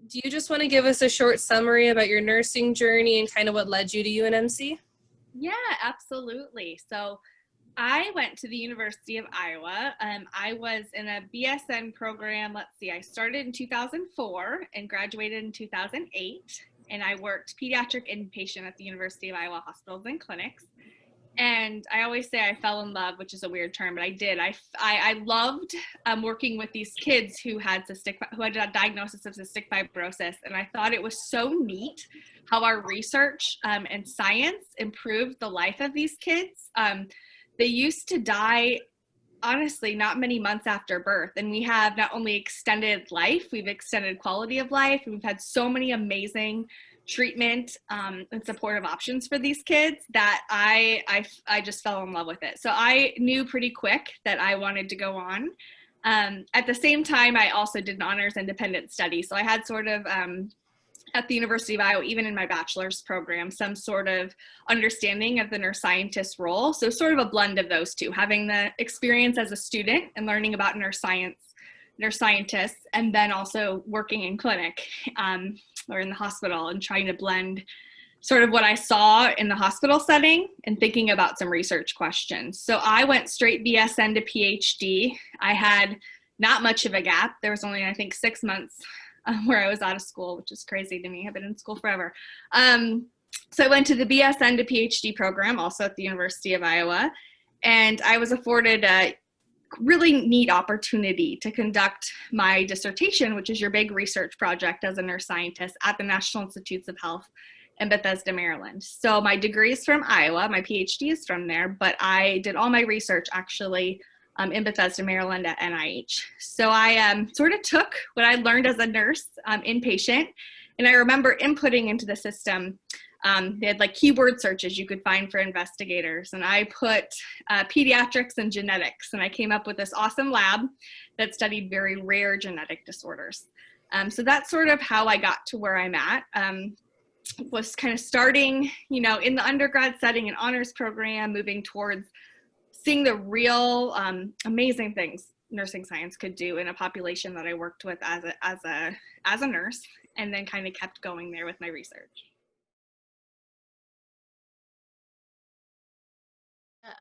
Do you just want to give us a short summary about your nursing journey and kind of what led you to UNMC? Yeah, absolutely. So I went to the University of Iowa. I was in a BSN program. Let's see, I started in 2004 and graduated in 2008. And I worked pediatric inpatient at the University of Iowa hospitals and clinics. And I always say I fell in love, which is a weird term, but I did. I loved working with these kids who had a diagnosis of cystic fibrosis, and I thought it was so neat how our research and science improved the life of these kids. They used to die, honestly, not many months after birth, and we have not only extended life, we've extended quality of life, and we've had so many amazing treatment and supportive options for these kids that I just fell in love with it. So I knew pretty quick that I wanted to go on. At the same time, I also did an honors independent study. So I had sort of at the University of Iowa, even in my bachelor's program, some sort of understanding of the nurse scientist role. So sort of a blend of those two, having the experience as a student and learning about nurse scientists, and then also working in clinic or in the hospital and trying to blend sort of what I saw in the hospital setting and thinking about some research questions. So I went straight BSN to PhD. I had not much of a gap. There was only, I think, 6 months where I was out of school, which is crazy to me. I've been in school forever. So I went to the BSN to PhD program, also at the University of Iowa, and I was afforded a really neat opportunity to conduct my dissertation, which is your big research project as a nurse scientist at the National Institutes of Health in Bethesda, Maryland. So my degree is from Iowa, my PhD is from there, but I did all my research actually in Bethesda, Maryland at NIH. So I sort of took what I learned as a nurse inpatient, and I remember inputting into the system. They had like keyword searches you could find for investigators, and I put pediatrics and genetics, and I came up with this awesome lab that studied very rare genetic disorders. So that's sort of how I got to where I'm at. Was kind of starting, in the undergrad setting, an honors program, moving towards seeing the real amazing things nursing science could do in a population that I worked with as a nurse, and then kind of kept going there with my research.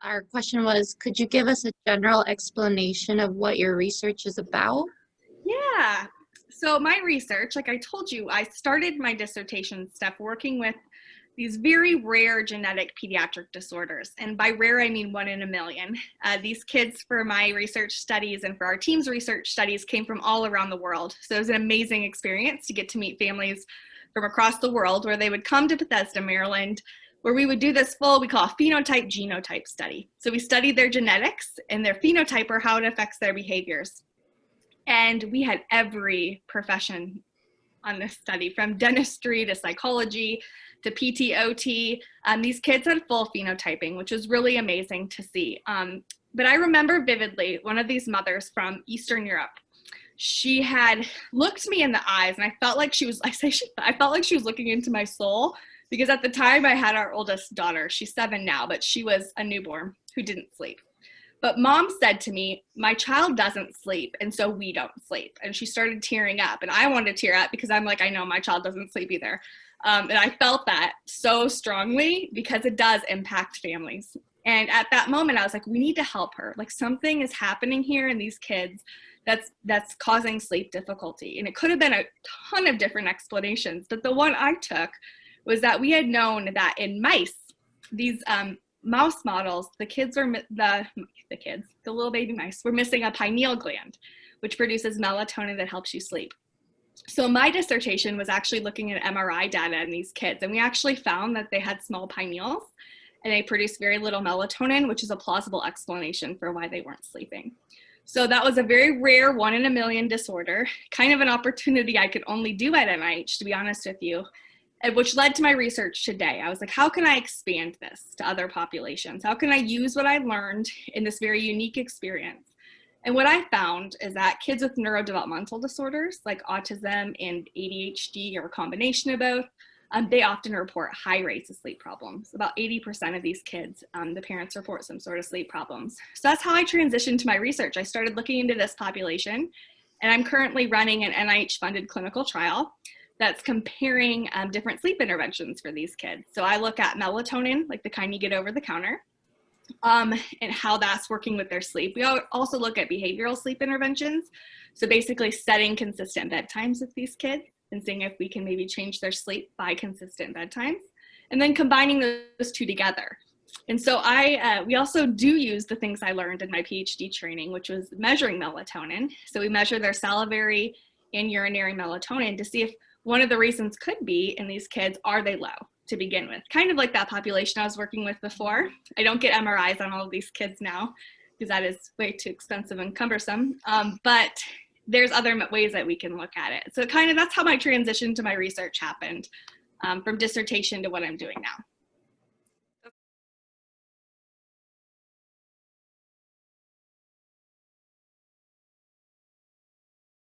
Our question was, could you give us a general explanation of what your research is about? Yeah. So my research, like I told you, I started my dissertation stuff working with these very rare genetic pediatric disorders. And by rare, I mean 1 in a million. These kids for my research studies and for our team's research studies came from all around the world. So it was an amazing experience to get to meet families from across the world where they would come to Bethesda, Maryland, where we would do this full, we call a phenotype genotype study. So we studied their genetics and their phenotype, or how it affects their behaviors. And we had every profession on this study, from dentistry to psychology to PT/OT. These kids had full phenotyping, which was really amazing to see. But I remember vividly one of these mothers from Eastern Europe. She had looked me in the eyes, and I felt like she was looking into my soul, because at the time I had our oldest daughter. She's 7 now, but she was a newborn who didn't sleep. But mom said to me, my child doesn't sleep, and so we don't sleep. And she started tearing up, and I wanted to tear up because I'm like, I know my child doesn't sleep either. And I felt that so strongly because it does impact families. And at that moment, I was like, we need to help her. Like, something is happening here in these kids that's causing sleep difficulty. And it could have been a ton of different explanations, but the one I took was that we had known that in mice, these mouse models, the little baby mice were missing a pineal gland, which produces melatonin that helps you sleep. So my dissertation was actually looking at MRI data in these kids, and we actually found that they had small pineals and they produced very little melatonin, which is a plausible explanation for why they weren't sleeping. So that was a very rare 1 in a million disorder, kind of an opportunity I could only do at NIH, to be honest with you, which led to my research today. I was like, how can I expand this to other populations? How can I use what I learned in this very unique experience? And what I found is that kids with neurodevelopmental disorders like autism and ADHD, or a combination of both, they often report high rates of sleep problems. About 80% of these kids, the parents report some sort of sleep problems. So that's how I transitioned to my research. I started looking into this population, and I'm currently running an NIH-funded clinical trial that's comparing different sleep interventions for these kids. So I look at melatonin, like the kind you get over the counter, and how that's working with their sleep. We also look at behavioral sleep interventions. So basically setting consistent bedtimes with these kids and seeing if we can maybe change their sleep by consistent bedtimes, and then combining those two together. And so we also do use the things I learned in my PhD training, which was measuring melatonin. So we measure their salivary and urinary melatonin to see if one of the reasons could be in these kids, are they low to begin with? Kind of like that population I was working with before. I don't get MRIs on all of these kids now because that is way too expensive and cumbersome. But there's other ways that we can look at it. So that's how my transition to my research happened, from dissertation to what I'm doing now.